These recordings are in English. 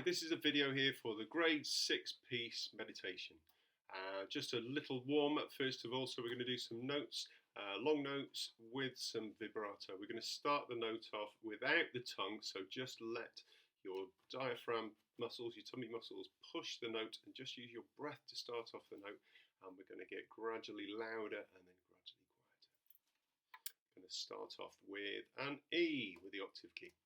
this is a video here for the grade 6 piece meditation. Just a little warm up first of all, so we're going to do some notes, long notes with some vibrato. We're going to start the note off without the tongue, so just let your diaphragm muscles, your tummy muscles push the note and just use your breath to start off the note, and we're going to get gradually louder and then gradually quieter. I'm going to start off with an E with the octave key.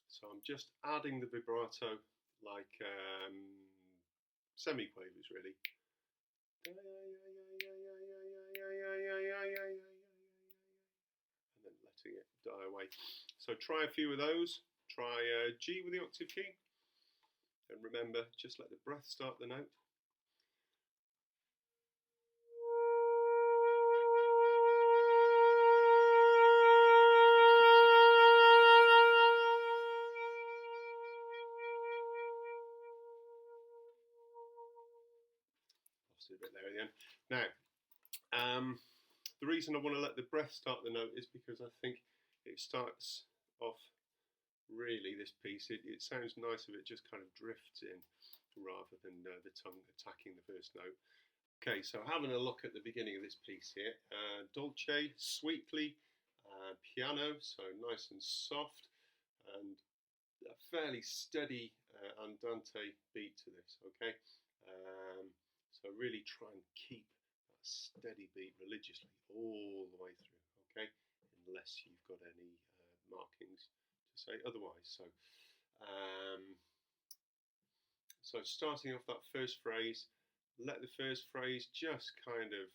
So I'm just adding the vibrato like semi-quavers really. And then letting it die away. So try a few of those. Try G with the octave key. And remember, just let the breath start the note. A bit there at the end. Now, the reason I want to let the breath start the note is because I think it starts off really, this piece, it sounds nice if it just kind of drifts in rather than the tongue attacking the first note. Okay, so having a look at the beginning of this piece here, dolce, sweetly, piano, so nice and soft, and a fairly steady andante beat to this, okay? So really try and keep that steady beat religiously all the way through, okay? Unless you've got any markings to say otherwise. So starting off that first phrase, let the first phrase just kind of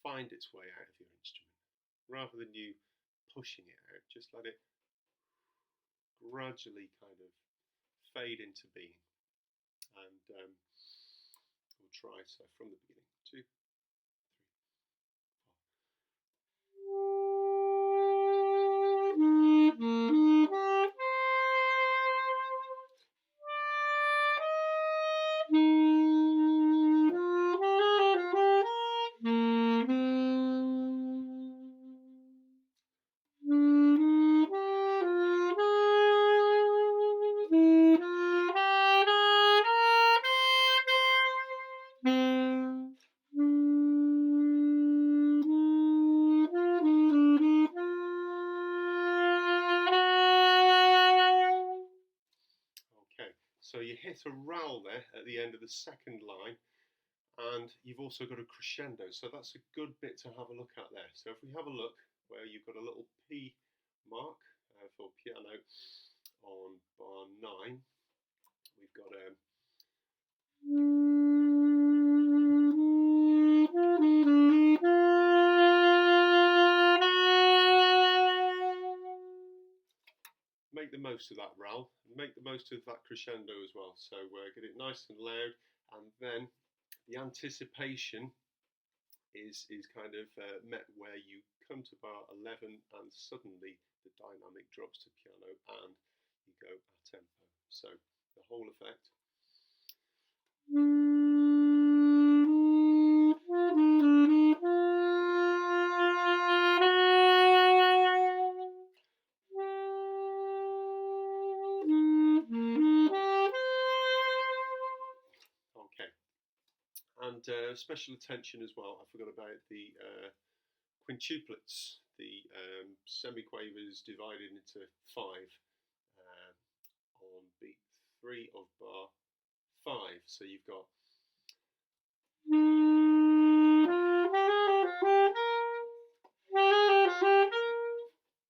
find its way out of your instrument. Rather than you pushing it out, just let it gradually kind of fade into being. And we'll try, so from the beginning, 2, 3, So you hit a roll there at the end of the second line, and you've also got a crescendo, so that's a good bit to have a look at there. So if we have a look where you've got a little P mark for piano on bar 9, we've got a make the most of that roll, make the most of that crescendo as well. So get it nice and loud, and then the anticipation is kind of met where you come to bar 11 and suddenly the dynamic drops to piano and you go a tempo. So the whole effect. Okay, and special attention as well, I forgot about the quintuplets, the semiquavers divided into 5 on beat 3 of bar 5. So you've got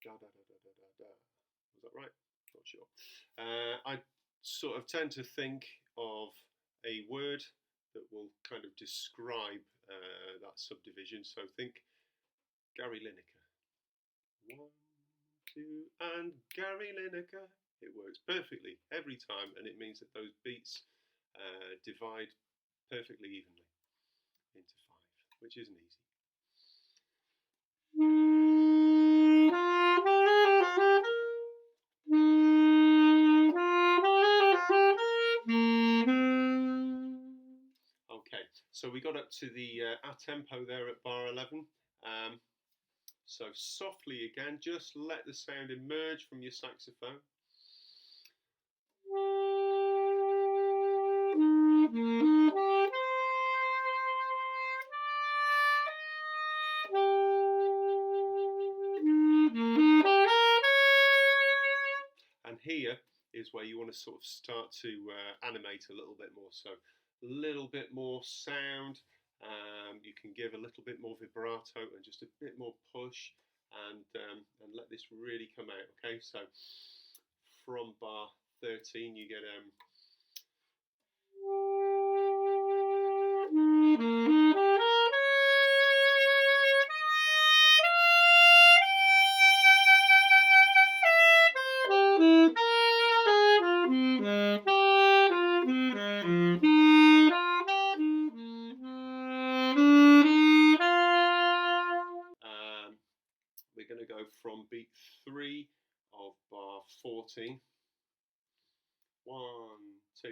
da, da, da, da, da, da, da. Was that right? Not sure. I sort of tend to think of a word that will kind of describe that subdivision. So think Gary Lineker. 1, 2, and Gary Lineker. It works perfectly every time, and it means that those beats divide perfectly evenly into 5, which isn't easy. to the a tempo there at bar 11. So softly again, just let the sound emerge from your saxophone. And here is where you want to sort of start to animate a little bit more. So a little bit more sound. You can give a little bit more vibrato and just a bit more push, and let this really come out. Okay, so from bar 13 you get we're going to go from beat 3 of bar 14. 1, 2.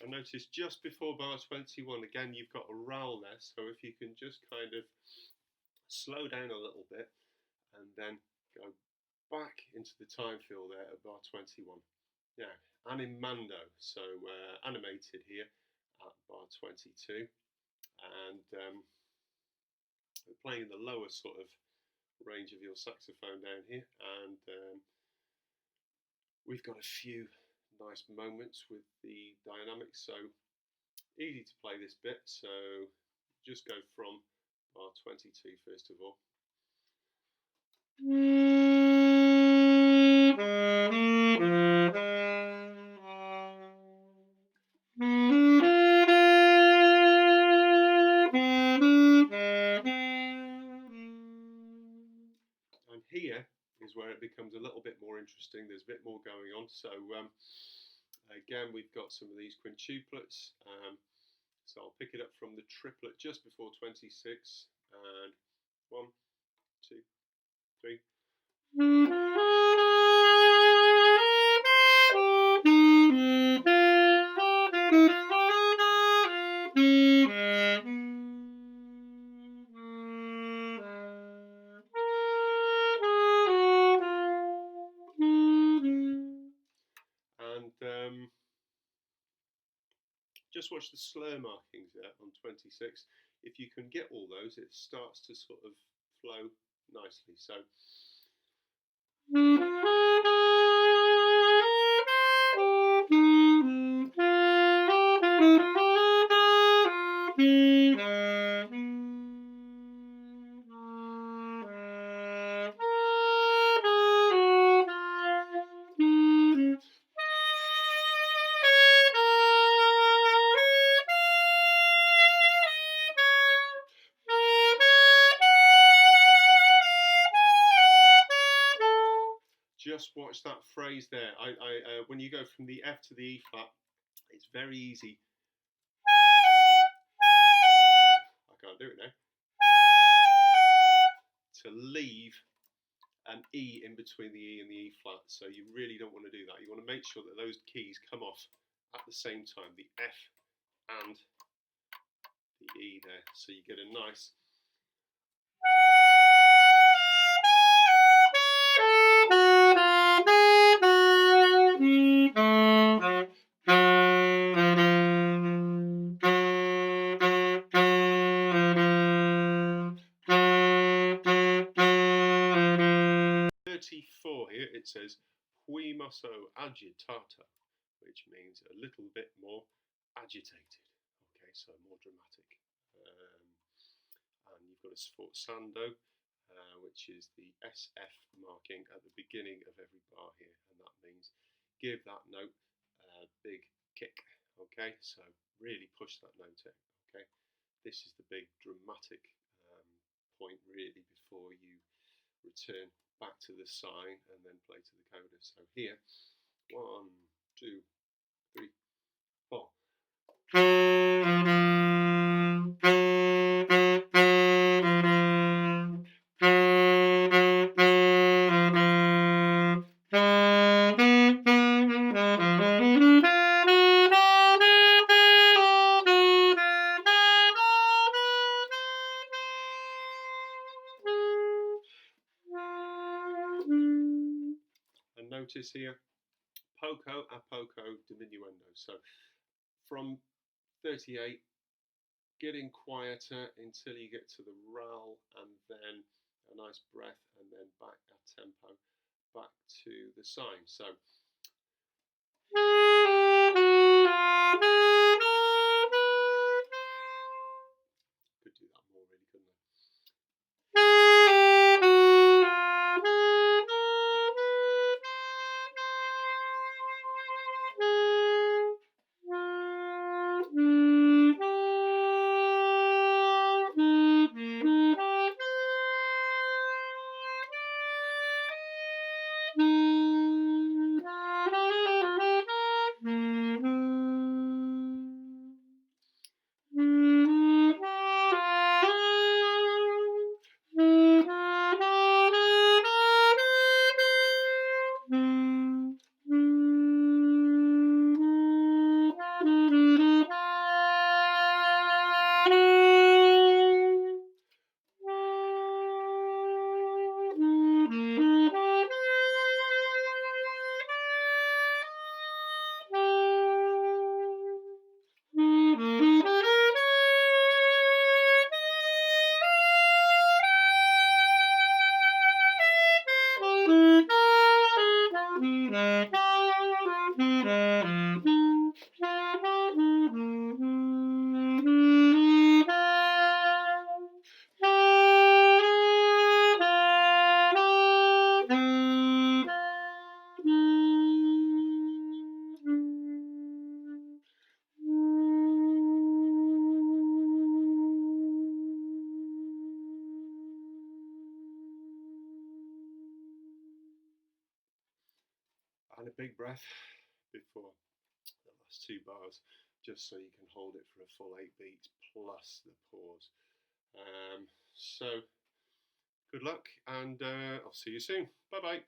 I noticed just before bar 21, again, you've got a roll there, so if you can just kind of slow down a little bit and then go back into the time fill there at bar 21. Now, animando, so animated here at bar 22, and we're playing the lower sort of range of your saxophone down here, and we've got a few nice moments with the dynamics, so easy to play this bit. So just go from bar 22 first of all. And here is where it becomes a little bit more interesting. There's a bit more going on. So again, we've got some of these quintuplets. So I'll pick it up from the triplet just before 26, and 1, 2, 3. And just watch the slur markings there on 26. If you can get all those, it starts to sort of flow nicely. So just watch that phrase there. When you go from the F to the E flat, it's very easy. I can't do it now. To leave an E in between the E and the E flat. So you really don't want to do that. You want to make sure that those keys come off at the same time, the F and the E there. So you get a nice here. It says Puimoso agitata, which means a little bit more agitated. Okay, so more dramatic. And you've got a sforzando, which is the SF marking at the beginning of every bar here, and that means give that note a big kick. Okay, so really push that note in. Okay, this is the big dramatic point really before you return back to the sign and then play to the coda. So here, 1, 2, 3, 4. And notice here, poco a poco diminuendo. So from 38, getting quieter until you get to the ral, and then a nice breath, and then back at tempo, back to the sign. So could do that more really, couldn't I? And a big breath before the last 2 bars, just so you can hold it for a full 8 beats plus the pause. So good luck, and I'll see you soon. Bye bye.